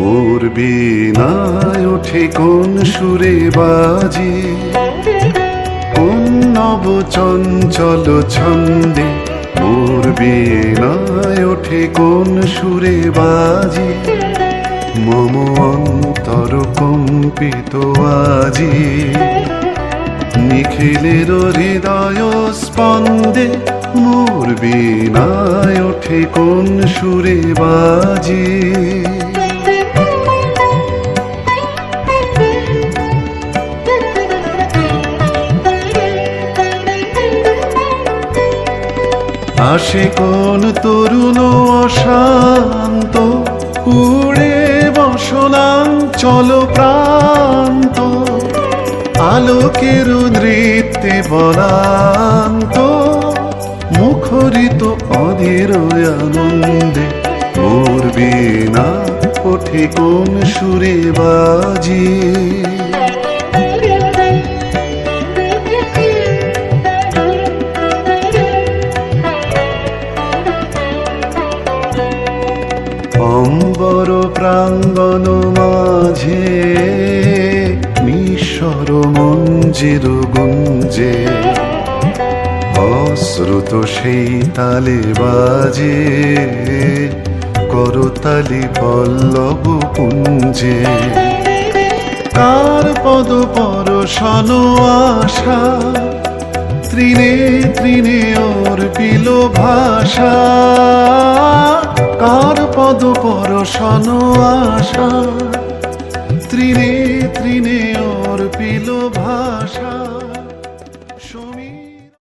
মোর বীণায় ওঠে কোন সুরে বাজে, কোন নব চঞ্চল ছন্দে। মোর বীণায় ওঠে কোন সুরে বাজে, মম অন্তর কম্পিত আজি। নিখিলের হৃদয় স্পন্দে মোর বীণায় ওঠে কোন সুরে বাজে। আসে কোন তরুণ অশান্ত, উড়ে বসনাঞ্চল প্রান্ত। আলোকের নৃত্যে বলান্ত, মুখরিত অধীর আনন্দে। মোর বীণা ওঠে কোন সুরে বাজে। অম্বর প্রাঙ্গণ মাঝে মিশর মঞ্জির গুঞ্জে, অশ্রুত সেই তালে বাজে করতালি পল্লব পুঞ্জে। কার পদ পরশন আশা, তৃণে তৃণে ওর পিল ভাষা। কার পদ পরশন আশা, তৃণে তৃণে